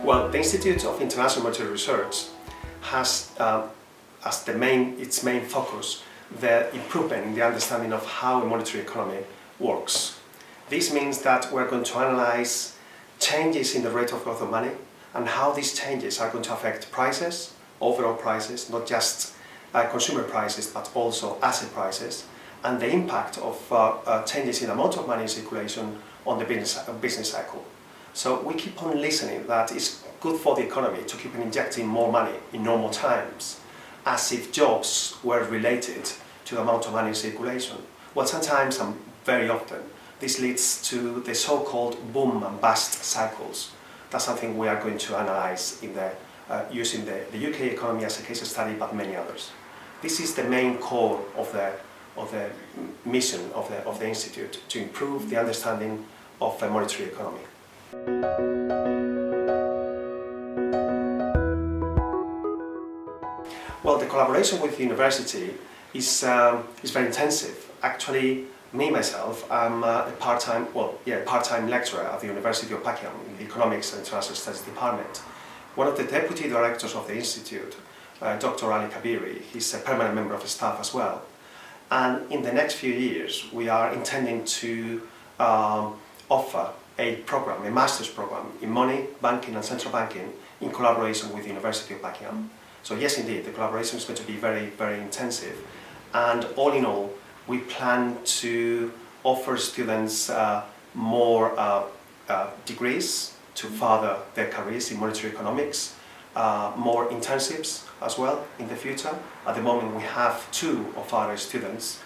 Well, the Institute of International Monetary Research has as its main focus the improvement in the understanding of how a monetary economy works. This means that we're going to analyze changes in the rate of growth of money and how these changes are going to affect prices, overall prices, not just consumer prices but also asset prices, and the impact of changes in the amount of money in circulation on the business cycle. So we keep on listening that it's good for the economy to keep on injecting more money in normal times, as if jobs were related to the amount of money in circulation. Well, sometimes and very often this leads to the so-called boom and bust cycles. That's something we are going to analyze in using the UK economy as a case study, but many others. This is the main core of the mission of the Institute, to improve the understanding of the monetary economy. Well, the collaboration with the university is very intensive. Actually, myself, I'm a part-time lecturer at the University of Buckingham in the Economics and International Studies Department. One of the deputy directors of the Institute, Dr. Ali Kabiri, he's a permanent member of the staff as well. And in the next few years, we are intending to offer a master's program in money, banking and central banking in collaboration with the University of Buckingham. So yes, indeed, the collaboration is going to be very, very intensive. And all in all, we plan to offer students more degrees to further their careers in monetary economics, more internships as well in the future. At the moment, we have 2 of our students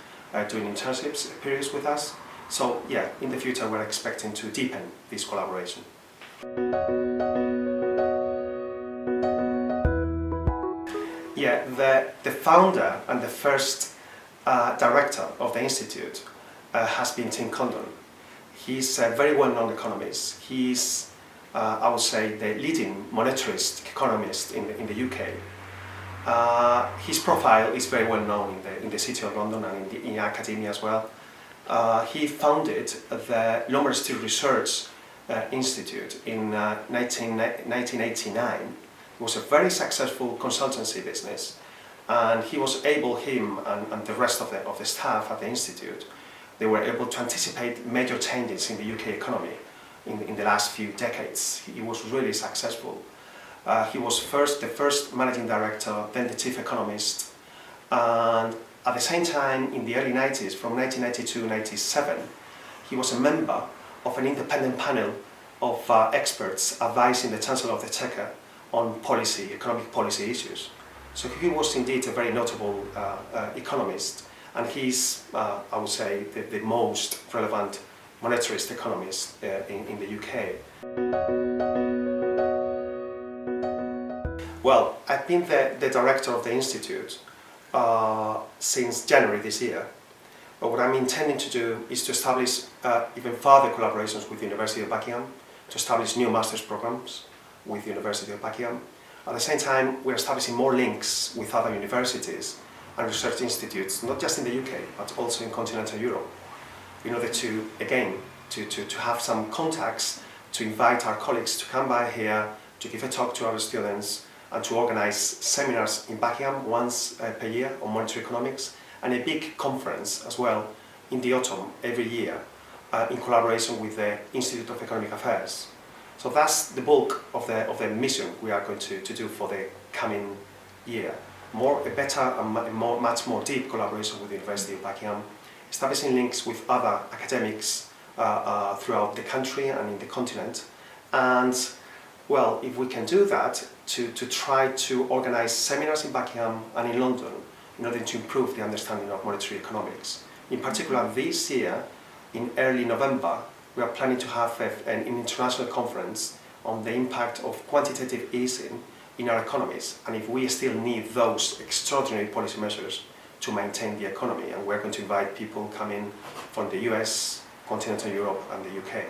doing internships periods with us. So yeah, in the future we're expecting to deepen this collaboration. Yeah, the founder and the first director of the Institute has been Tim Condon. He's a very well-known economist. He's, I would say, the leading monetarist economist in the UK. His profile is very well known in the city of London and in academia as well. He founded the London Steel Research Institute in 1989. It was a very successful consultancy business, and he was able, him and the rest of the staff at the Institute, they were able to anticipate major changes in the UK economy in the last few decades. He was really successful. He was the first managing director, then the chief economist, and at the same time, in the early 90s, from 1992 to 1997, he was a member of an independent panel of experts advising the Chancellor of the Exchequer on economic policy issues. So he was indeed a very notable economist, and he's, I would say, the most relevant monetarist economist in the UK. Well, I've been the director of the Institute since January this year. But what I'm intending to do is to establish even further collaborations with the University of Buckingham, to establish new master's programs with the University of Buckingham. At the same time, we're establishing more links with other universities and research institutes, not just in the UK, but also in continental Europe, in order to, again, to have some contacts, to invite our colleagues to come by here, to give a talk to our students, and to organize seminars in Buckingham once per year on monetary economics, and a big conference as well in the autumn every year in collaboration with the Institute of Economic Affairs. So that's the bulk of the mission we are going to do for the coming year. A better and much more deep collaboration with the University of Buckingham, establishing links with other academics throughout the country and in the continent, and well, if we can do that, to try to organize seminars in Buckingham and in London in order to improve the understanding of monetary economics. In particular, this year, in early November, we are planning to have an international conference on the impact of quantitative easing in our economies, and if we still need those extraordinary policy measures to maintain the economy. And we're going to invite people coming from the US, continental Europe and the UK.